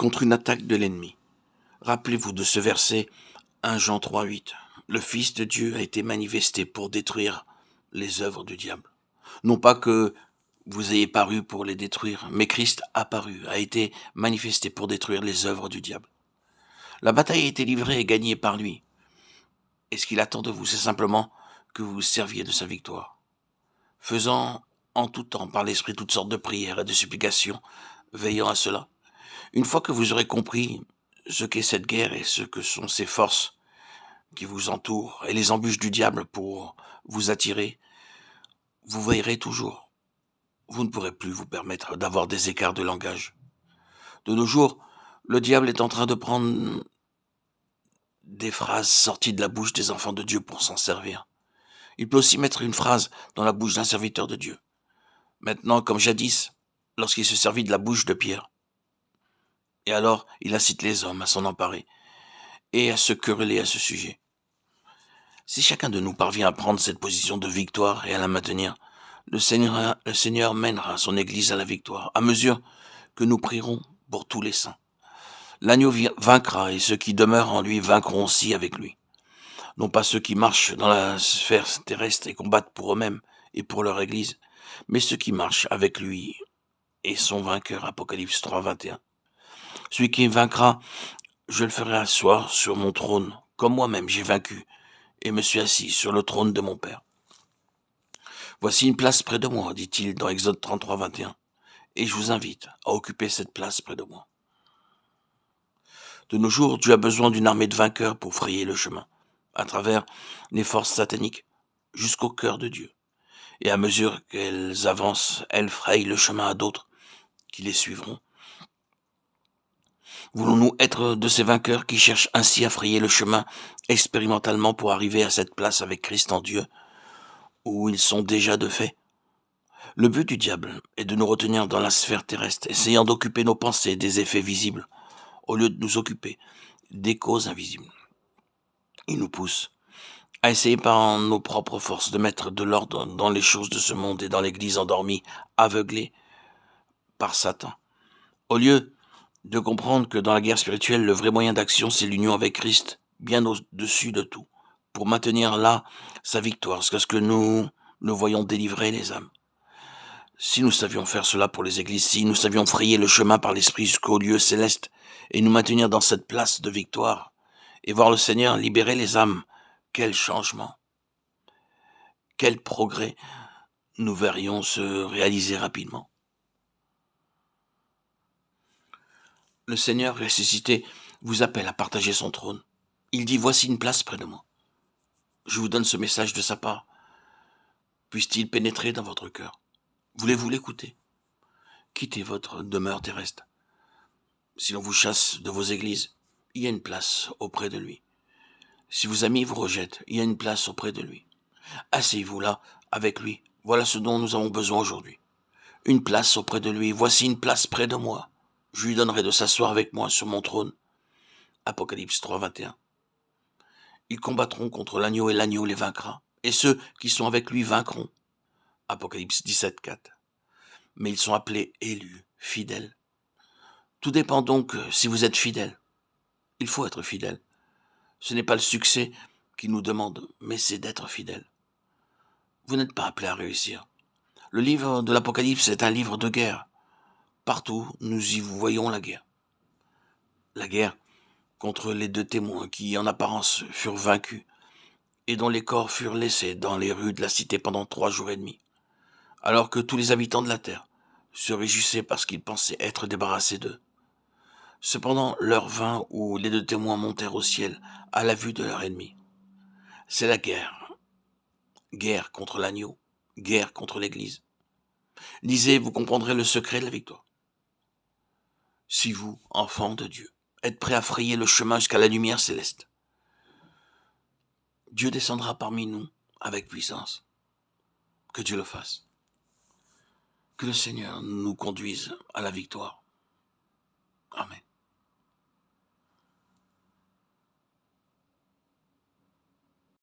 contre une attaque de l'ennemi. Rappelez-vous de ce verset 1 Jean 3,8. Le Fils de Dieu a été manifesté pour détruire les œuvres du diable. Non pas que vous ayez paru pour les détruire, mais Christ a été manifesté pour détruire les œuvres du diable. La bataille a été livrée et gagnée par lui. Et ce qu'il attend de vous, c'est simplement que vous vous serviez de sa victoire. Faisant en tout temps par l'Esprit toutes sortes de prières et de supplications, veillant à cela. Une fois que vous aurez compris ce qu'est cette guerre et ce que sont ces forces qui vous entourent et les embûches du diable pour vous attirer, vous veillerez toujours. Vous ne pourrez plus vous permettre d'avoir des écarts de langage. De nos jours, le diable est en train de prendre des phrases sorties de la bouche des enfants de Dieu pour s'en servir. Il peut aussi mettre une phrase dans la bouche d'un serviteur de Dieu. Maintenant, comme jadis, lorsqu'il se servit de la bouche de Pierre. Et alors, il incite les hommes à s'en emparer et à se quereller à ce sujet. Si chacun de nous parvient à prendre cette position de victoire et à la maintenir, le Seigneur mènera son Église à la victoire, à mesure que nous prierons pour tous les saints. L'agneau vaincra et ceux qui demeurent en lui vaincront aussi avec lui. Non pas ceux qui marchent dans la sphère terrestre et combattent pour eux-mêmes et pour leur Église, mais ceux qui marchent avec lui et sont vainqueurs. Apocalypse 3, 21. Celui qui vaincra, je le ferai asseoir sur mon trône, comme moi-même j'ai vaincu, et me suis assis sur le trône de mon Père. Voici une place près de moi, dit-il dans Exode 33, 21, et je vous invite à occuper cette place près de moi. De nos jours, Dieu a besoin d'une armée de vainqueurs pour frayer le chemin, à travers les forces sataniques, jusqu'au cœur de Dieu. Et à mesure qu'elles avancent, elles frayent le chemin à d'autres qui les suivront. Voulons-nous être de ces vainqueurs qui cherchent ainsi à frayer le chemin expérimentalement pour arriver à cette place avec Christ en Dieu, où ils sont déjà de fait? Le but du diable est de nous retenir dans la sphère terrestre, essayant d'occuper nos pensées des effets visibles, au lieu de nous occuper des causes invisibles. Il nous pousse à essayer par nos propres forces de mettre de l'ordre dans les choses de ce monde et dans l'Église endormie, aveuglée par Satan. Au lieu de comprendre que dans la guerre spirituelle, le vrai moyen d'action, c'est l'union avec Christ, bien au-dessus de tout, pour maintenir là sa victoire, jusqu'à ce que nous voyons délivrer les âmes. Si nous savions faire cela pour les églises, si nous savions frayer le chemin par l'Esprit jusqu'au lieu céleste, et nous maintenir dans cette place de victoire, et voir le Seigneur libérer les âmes, quel changement, quel progrès nous verrions se réaliser rapidement. Le Seigneur ressuscité vous appelle à partager son trône. Il dit, voici une place près de moi. Je vous donne ce message de sa part. Puisse-t-il pénétrer dans votre cœur? Voulez-vous l'écouter? Quittez votre demeure terrestre. Si l'on vous chasse de vos églises, il y a une place auprès de lui. Si vos amis vous rejettent, il y a une place auprès de lui. Asseyez-vous là, avec lui. Voilà ce dont nous avons besoin aujourd'hui. Une place auprès de lui. Voici une place près de moi. Je lui donnerai de s'asseoir avec moi sur mon trône. Apocalypse 3, 21. Ils combattront contre l'agneau et l'agneau les vaincra. Et ceux qui sont avec lui vaincront. Apocalypse 17, 4. Mais ils sont appelés élus, fidèles. Tout dépend donc si vous êtes fidèle. Il faut être fidèle. Ce n'est pas le succès qui nous demande, mais c'est d'être fidèle. Vous n'êtes pas appelé à réussir. Le livre de l'Apocalypse est un livre de guerre. Partout, nous y voyons la guerre. La guerre contre les deux témoins qui, en apparence, furent vaincus et dont les corps furent laissés dans les rues de la cité pendant 3 jours et demi, alors que tous les habitants de la terre se réjouissaient parce qu'ils pensaient être débarrassés d'eux. Cependant, l'heure vint où les deux témoins montèrent au ciel à la vue de leur ennemi. C'est la guerre. Guerre contre l'agneau, guerre contre l'Église. Lisez, vous comprendrez le secret de la victoire. Si vous, enfants de Dieu, êtes prêts à frayer le chemin jusqu'à la lumière céleste, Dieu descendra parmi nous avec puissance. Que Dieu le fasse. Que le Seigneur nous conduise à la victoire. Amen.